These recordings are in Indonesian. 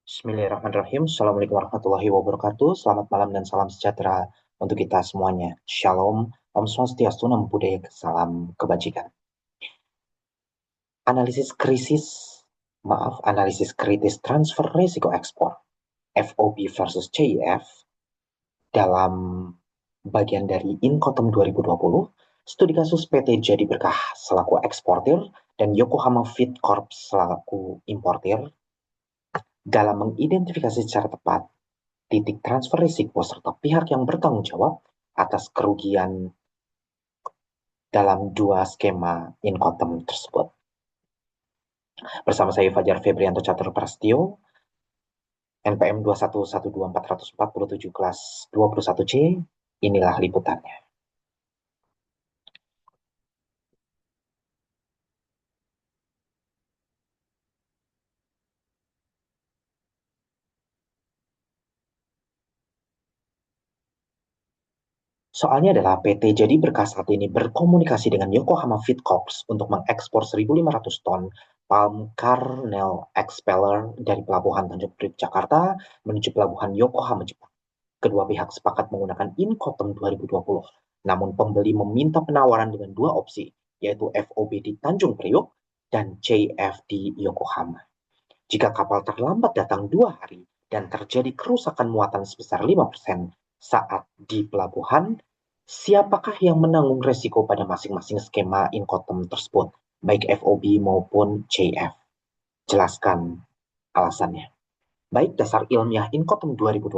Bismillahirrahmanirrahim. Assalamualaikum warahmatullahi wabarakatuh. Selamat malam dan salam sejahtera untuk kita semuanya. Shalom. Om Swastiastu, Namo Buddhaya, salam kebajikan. Analisis kritis transfer risiko ekspor FOB versus CIF dalam bagian dari Incoterm 2020, studi kasus PT Jadi Berkah selaku eksportir dan Yokohama Feed Corp selaku importir dalam mengidentifikasi secara tepat titik transfer risiko serta pihak yang bertanggung jawab atas kerugian dalam dua skema Incoterm tersebut. Bersama saya Fajar Febrianto Catur Prastio, NPM 2112447 kelas 21C, inilah liputannya. Soalnya adalah PT Jadi Berkah saat ini berkomunikasi dengan Yokohama Feed Corps untuk mengekspor 1.500 ton palm kernel expeller dari Pelabuhan Tanjung Priok Jakarta menuju Pelabuhan Yokohama Jepang. Kedua pihak sepakat menggunakan Incoterm 2020, namun pembeli meminta penawaran dengan dua opsi, yaitu FOB di Tanjung Priok dan CF di Yokohama. Jika kapal terlambat datang 2 hari dan terjadi kerusakan muatan sebesar 5% saat di pelabuhan, siapakah yang menanggung resiko pada masing-masing skema Incoterm tersebut, baik FOB maupun CF? Jelaskan alasannya. Baik dasar ilmiah Incoterm 2020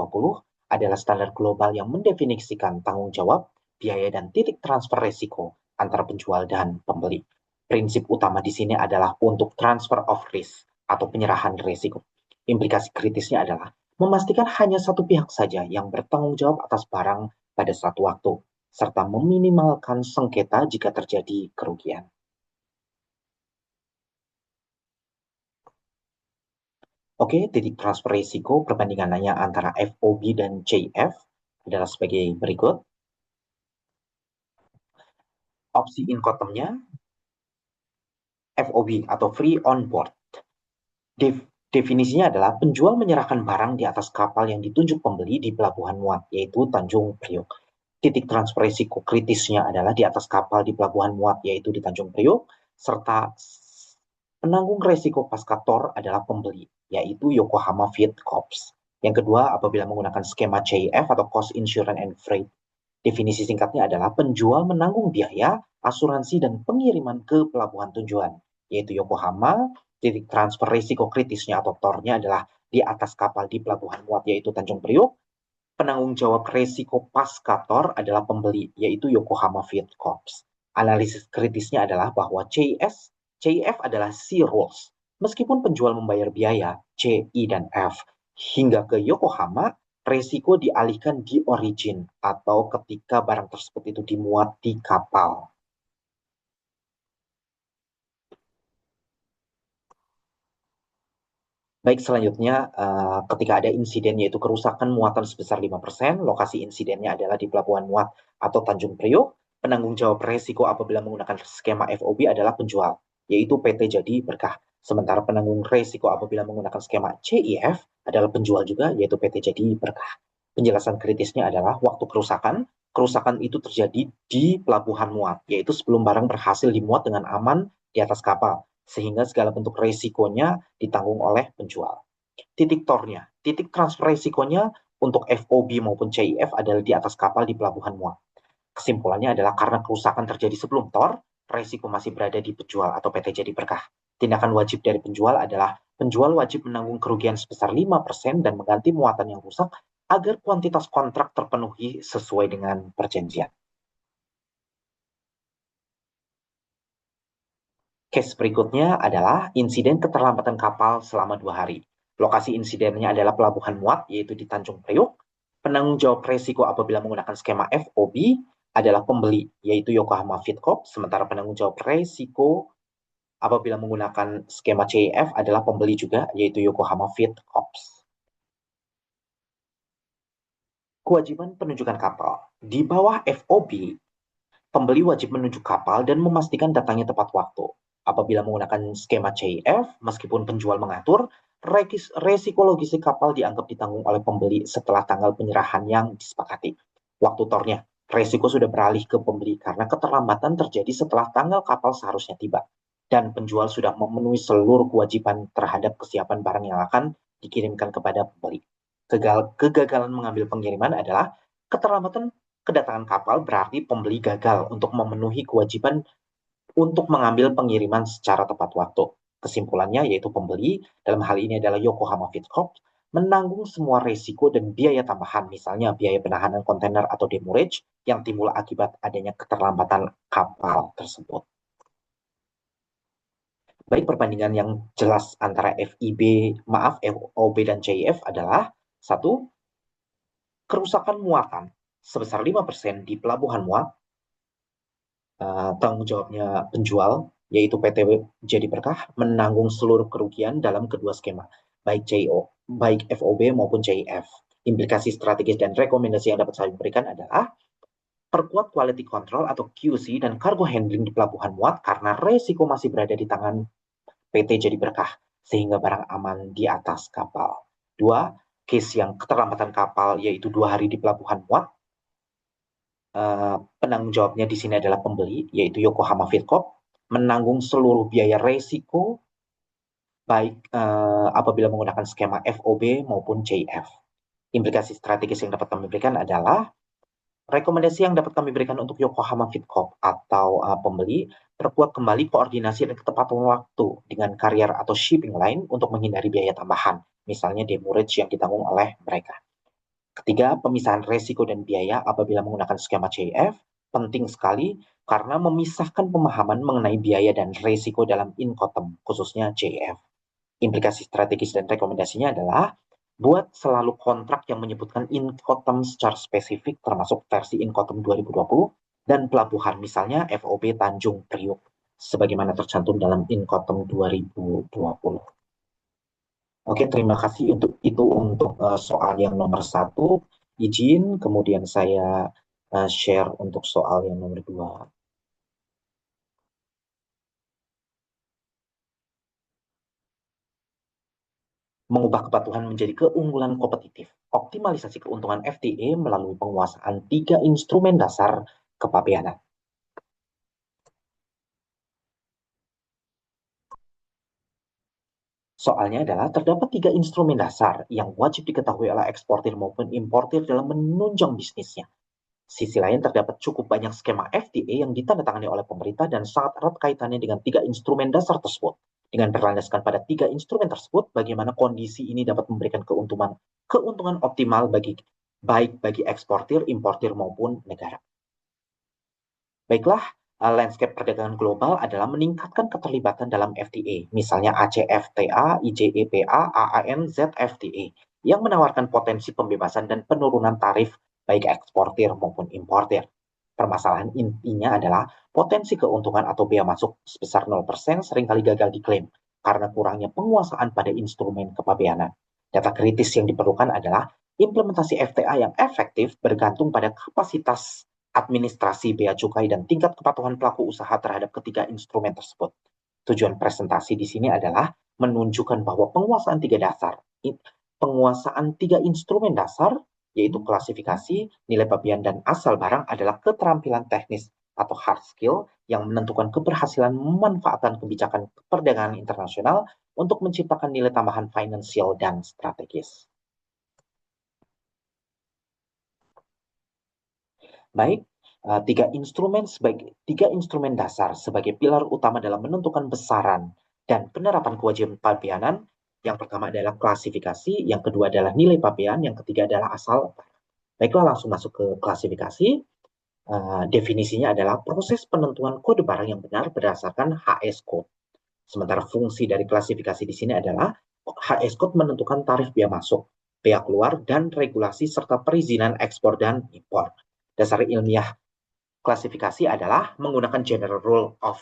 adalah standar global yang mendefinisikan tanggung jawab, biaya, dan titik transfer resiko antara penjual dan pembeli. Prinsip utama di sini adalah untuk transfer of risk atau penyerahan risiko. Implikasi kritisnya adalah memastikan hanya satu pihak saja yang bertanggung jawab atas barang pada suatu waktu, serta meminimalkan sengketa jika terjadi kerugian. Oke, titik transfer risiko perbandingannya antara FOB dan CF adalah sebagai berikut. Opsi Incotermnya FOB atau free on board. Definisinya adalah penjual menyerahkan barang di atas kapal yang ditunjuk pembeli di pelabuhan muat, yaitu Tanjung Priok. Titik transfer risiko kritisnya adalah di atas kapal di pelabuhan muat, yaitu di Tanjung Priok, serta penanggung risiko pasca TOR adalah pembeli, yaitu Yokohama Feed Corps. Yang kedua, apabila menggunakan skema CIF atau Cost Insurance and Freight. Definisi singkatnya adalah penjual menanggung biaya, asuransi, dan pengiriman ke pelabuhan tujuan, yaitu Yokohama. Titik transfer risiko kritisnya atau TOR-nya adalah di atas kapal di pelabuhan muat, yaitu Tanjung Priok. Penanggung jawab risiko pasca TOR adalah pembeli, yaitu Yokohama Feed Corps. Analisis kritisnya adalah bahwa CIF adalah sea rules. Meskipun penjual membayar biaya C, I, dan F hingga ke Yokohama, resiko dialihkan di origin atau ketika barang tersebut itu dimuat di kapal. Baik, selanjutnya ketika ada insiden yaitu kerusakan muatan sebesar 5%, lokasi insidennya adalah di Pelabuhan Muat atau Tanjung Priok. Penanggung jawab resiko apabila menggunakan skema FOB adalah penjual, yaitu PT Jadi Berkah. Sementara penanggung resiko apabila menggunakan skema CIF adalah penjual juga, yaitu PT Jadi Berkah. Penjelasan kritisnya adalah waktu kerusakan. Kerusakan itu terjadi di Pelabuhan Muat, yaitu sebelum barang berhasil dimuat dengan aman di atas kapal, sehingga segala bentuk resikonya ditanggung oleh penjual. Titik tornya, titik transfer resikonya untuk FOB maupun CIF adalah di atas kapal di Pelabuhan Muat. Kesimpulannya adalah karena kerusakan terjadi sebelum tor, resiko masih berada di penjual atau PT Jadi Berkah. Tindakan wajib dari penjual adalah penjual wajib menanggung kerugian sebesar 5% dan mengganti muatan yang rusak agar kuantitas kontrak terpenuhi sesuai dengan perjanjian. Case berikutnya adalah insiden keterlambatan kapal selama 2 hari. Lokasi insidennya adalah Pelabuhan Muat, yaitu di Tanjung Priok. Penanggung jawab resiko apabila menggunakan skema FOB adalah pembeli, yaitu Yokohama Feed Corp. Sementara penanggung jawab resiko apabila menggunakan skema CIF adalah pembeli juga, yaitu Yokohama Feed Corp. Kewajiban penunjukan kapal. Di bawah FOB, pembeli wajib menunjuk kapal dan memastikan datangnya tepat waktu. Apabila menggunakan skema CIF, meskipun penjual mengatur, Resiko logistik kapal dianggap ditanggung oleh pembeli setelah tanggal penyerahan yang disepakati. Waktu tornya, resiko sudah beralih ke pembeli karena keterlambatan terjadi setelah tanggal kapal seharusnya tiba. Dan penjual sudah memenuhi seluruh kewajiban terhadap kesiapan barang yang akan dikirimkan kepada pembeli. Kegagalan mengambil pengiriman adalah keterlambatan kedatangan kapal berarti pembeli gagal untuk memenuhi kewajiban untuk mengambil pengiriman secara tepat waktu. Kesimpulannya yaitu pembeli, dalam hal ini adalah Yokohama Freight Corp, menanggung semua resiko dan biaya tambahan, misalnya biaya penahanan kontainer atau demurrage yang timbul akibat adanya keterlambatan kapal tersebut. Baik, perbandingan yang jelas antara FOB dan CIF adalah satu, kerusakan muatan sebesar 5% di pelabuhan muat, tanggung jawabnya penjual, yaitu PT Jadi Berkah, menanggung seluruh kerugian dalam kedua skema, baik FOB maupun CIF. Implikasi strategis dan rekomendasi yang dapat saya berikan adalah perkuat quality control atau QC dan cargo handling di pelabuhan muat karena resiko masih berada di tangan PT Jadi Berkah, sehingga barang aman di atas kapal. Dua, case yang keterlambatan kapal yaitu 2 hari di pelabuhan muat, penanggung jawabnya di sini adalah pembeli, yaitu Yokohama Freight Corp, menanggung seluruh biaya resiko baik apabila menggunakan skema FOB maupun JF. Implikasi strategis yang dapat kami berikan adalah rekomendasi yang dapat kami berikan untuk Yokohama Freight Corp atau pembeli, perkuat kembali koordinasi dan ketepatan waktu dengan carrier atau shipping line untuk menghindari biaya tambahan, misalnya demurrage yang ditanggung oleh mereka. Ketiga, pemisahan resiko dan biaya apabila menggunakan skema CIF penting sekali karena memisahkan pemahaman mengenai biaya dan resiko dalam Incoterm, khususnya CIF. Implikasi strategis dan rekomendasinya adalah buat selalu kontrak yang menyebutkan Incoterm secara spesifik, termasuk versi Incoterm 2020 dan pelabuhan, misalnya FOB Tanjung Priok, sebagaimana tercantum dalam Incoterm 2020. Oke, terima kasih untuk soal yang nomor 1. Izin, kemudian saya share untuk soal yang nomor 2. Mengubah kepatuhan menjadi keunggulan kompetitif. Optimalisasi keuntungan FTA melalui penguasaan 3 instrumen dasar kepabeanan. Soalnya adalah terdapat 3 instrumen dasar yang wajib diketahui oleh eksportir maupun importir dalam menunjang bisnisnya. Sisi lain terdapat cukup banyak skema FTA yang ditandatangani oleh pemerintah dan sangat erat kaitannya dengan 3 instrumen dasar tersebut. Dengan berlandaskan pada 3 instrumen tersebut, bagaimana kondisi ini dapat memberikan keuntungan optimal baik bagi eksportir, importir maupun negara. Baiklah, landscape perdagangan global adalah meningkatkan keterlibatan dalam FTA, misalnya ACFTA, IJEPA, AAN, ZFTA, yang menawarkan potensi pembebasan dan penurunan tarif baik eksportir maupun importir. Permasalahan intinya adalah potensi keuntungan atau bea masuk sebesar 0% seringkali gagal diklaim karena kurangnya penguasaan pada instrumen kepabeanan. Data kritis yang diperlukan adalah implementasi FTA yang efektif bergantung pada kapasitas administrasi bea cukai dan tingkat kepatuhan pelaku usaha terhadap ketiga instrumen tersebut. Tujuan presentasi di sini adalah menunjukkan bahwa penguasaan tiga instrumen dasar, yaitu klasifikasi, nilai pabean, dan asal barang adalah keterampilan teknis atau hard skill yang menentukan keberhasilan memanfaatkan kebijakan perdagangan internasional untuk menciptakan nilai tambahan finansial dan strategis. Baik, tiga instrumen dasar sebagai pilar utama dalam menentukan besaran dan penerapan kewajiban pabeanan. Yang pertama adalah klasifikasi, yang kedua adalah nilai pabean, yang ketiga adalah asal. Baiklah, langsung masuk ke klasifikasi. Definisinya adalah proses penentuan kode barang yang benar berdasarkan HS code. Sementara fungsi dari klasifikasi di sini adalah HS code menentukan tarif bea masuk, bea keluar, dan regulasi serta perizinan ekspor dan impor. Dasar ilmiah klasifikasi adalah menggunakan General Rule of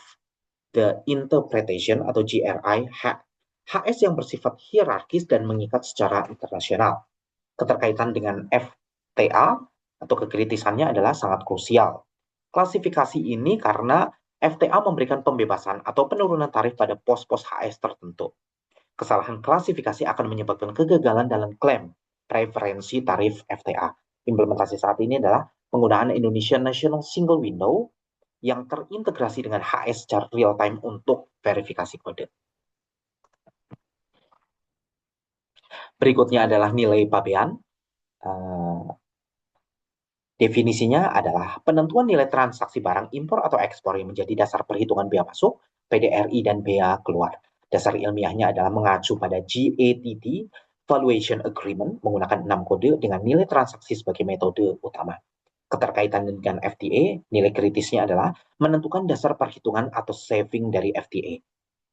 the Interpretation atau GRI HS yang bersifat hierarkis dan mengikat secara internasional. Keterkaitan dengan FTA atau kekritisannya adalah sangat krusial. Klasifikasi ini karena FTA memberikan pembebasan atau penurunan tarif pada pos-pos HS tertentu. Kesalahan klasifikasi akan menyebabkan kegagalan dalam klaim preferensi tarif FTA. Implementasi saat ini adalah penggunaan Indonesian National Single Window yang terintegrasi dengan HS secara real time untuk verifikasi kode. Berikutnya adalah nilai pabean. Definisinya adalah penentuan nilai transaksi barang impor atau ekspor yang menjadi dasar perhitungan bea masuk, PDRI, dan bea keluar. Dasar ilmiahnya adalah mengacu pada GATT Valuation Agreement menggunakan 6 kode dengan nilai transaksi sebagai metode utama. Keterkaitan dengan FTA, nilai kritisnya adalah menentukan dasar perhitungan atau saving dari FTA.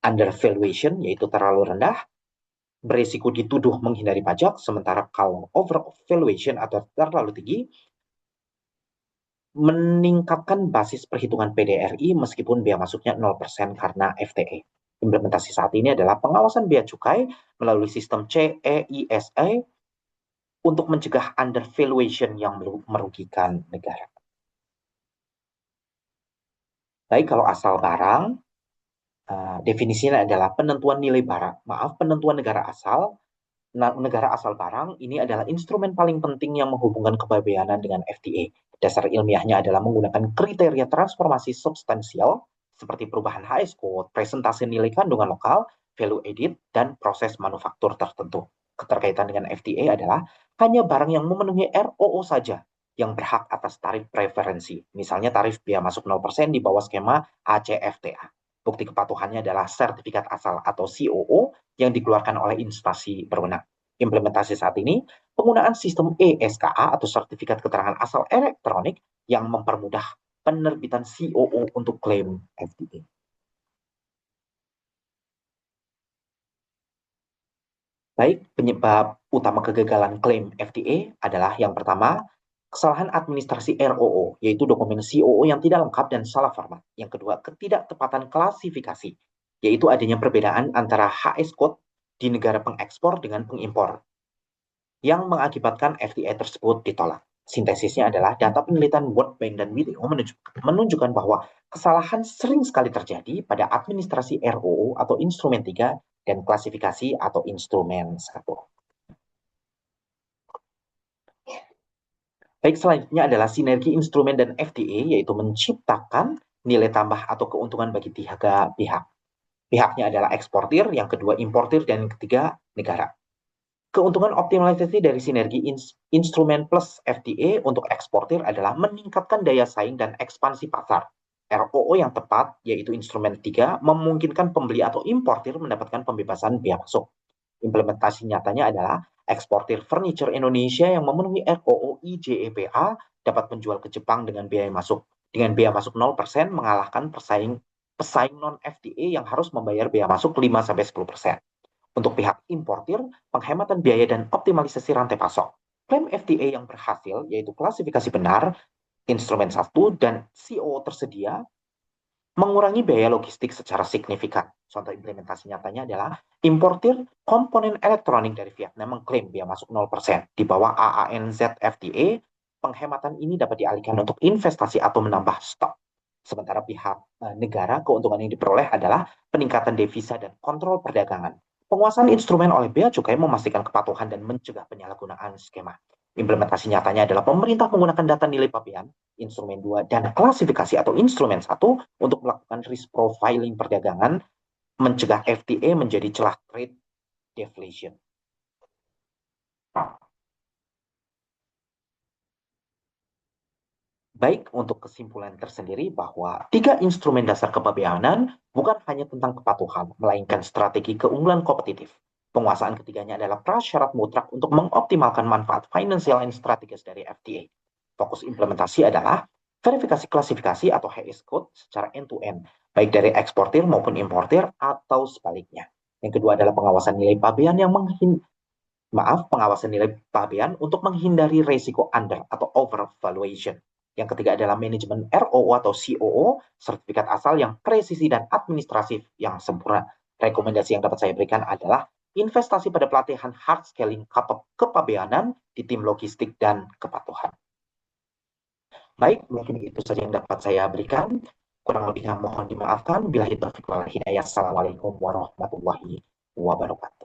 Undervaluation, yaitu terlalu rendah, berisiko dituduh menghindari pajak, sementara kalau overvaluation atau terlalu tinggi, meningkatkan basis perhitungan PDRI meskipun bea masuknya 0% karena FTA. Implementasi saat ini adalah pengawasan bea cukai melalui sistem CEISA untuk mencegah undervaluation yang merugikan negara. Baik, kalau asal barang, definisinya adalah penentuan nilai barang. Penentuan negara asal. Negara asal barang ini adalah instrumen paling penting yang menghubungkan kepabeanan dengan FTA. Dasar ilmiahnya adalah menggunakan kriteria transformasi substansial seperti perubahan HS code, presentasi nilai kandungan lokal, value added, dan proses manufaktur tertentu. Keterkaitan dengan FTA adalah hanya barang yang memenuhi ROO saja yang berhak atas tarif preferensi. Misalnya tarif bea masuk 0% di bawah skema ACFTA. Bukti kepatuhannya adalah sertifikat asal atau COO yang dikeluarkan oleh instansi berwenang. Implementasi saat ini, penggunaan sistem ESKA atau sertifikat keterangan asal elektronik yang mempermudah penerbitan COO untuk klaim FTA. Baik, penyebab utama kegagalan klaim FTA adalah yang pertama, kesalahan administrasi ROO, yaitu dokumen COO yang tidak lengkap dan salah format. Yang kedua, ketidaktepatan klasifikasi, yaitu adanya perbedaan antara HS code di negara pengekspor dengan pengimpor, yang mengakibatkan FTA tersebut ditolak. Sintesisnya adalah data penelitian World Bank dan WTO menunjukkan bahwa kesalahan sering sekali terjadi pada administrasi ROO atau instrumen 3 dan klasifikasi atau instrumen 1. Baik, selanjutnya adalah sinergi instrumen dan FTA, yaitu menciptakan nilai tambah atau keuntungan bagi tiga pihak. Pihaknya adalah eksportir, yang kedua importir, dan yang ketiga negara. Keuntungan optimalisasi dari sinergi instrumen plus FTA untuk eksportir adalah meningkatkan daya saing dan ekspansi pasar. ROO yang tepat, yaitu instrumen 3, memungkinkan pembeli atau importir mendapatkan pembebasan bea masuk. Implementasi nyatanya adalah eksportir furniture Indonesia yang memenuhi ROO IJEPA dapat menjual ke Jepang dengan biaya masuk 0% mengalahkan pesaing non-FTA yang harus membayar biaya masuk 5-10%. Untuk pihak importir, penghematan biaya dan optimalisasi rantai pasok. Klaim FTA yang berhasil, yaitu klasifikasi benar, instrumen 1, dan CO tersedia, mengurangi biaya logistik secara signifikan. Contoh implementasi nyatanya adalah importir komponen elektronik dari Vietnam mengklaim biaya masuk 0%. Di bawah AANZ FTA, penghematan ini dapat dialihkan untuk investasi atau menambah stok. Sementara pihak negara, keuntungan yang diperoleh adalah peningkatan devisa dan kontrol perdagangan. Penguasaan instrumen oleh bea cukai memastikan kepatuhan dan mencegah penyalahgunaan skema. Implementasi nyatanya adalah pemerintah menggunakan data nilai pabean, instrumen 2, dan klasifikasi atau instrumen 1 untuk melakukan risk profiling perdagangan, mencegah FTA menjadi celah trade deflation. Baik, untuk kesimpulan tersendiri bahwa 3 instrumen dasar kepabeanan bukan hanya tentang kepatuhan, melainkan strategi keunggulan kompetitif. Penguasaan ketiganya adalah prasyarat mutlak untuk mengoptimalkan manfaat financial and strategis dari FTA. Fokus implementasi adalah verifikasi klasifikasi atau HS code secara end-to-end, baik dari eksportir maupun importir atau sebaliknya. Yang kedua adalah pengawasan nilai pabean pengawasan nilai pabean untuk menghindari risiko under atau overvaluation. Yang ketiga adalah manajemen ROO atau COO, sertifikat asal yang presisi dan administratif yang sempurna. Rekomendasi yang dapat saya berikan adalah investasi pada pelatihan hard scaling kepabeanan di tim logistik dan kepatuhan. Baik, mungkin itu saja yang dapat saya berikan. Kurang lebihnya mohon dimaafkan. Billahi taufiq wal hidayah. Assalamualaikum warahmatullahi wabarakatuh.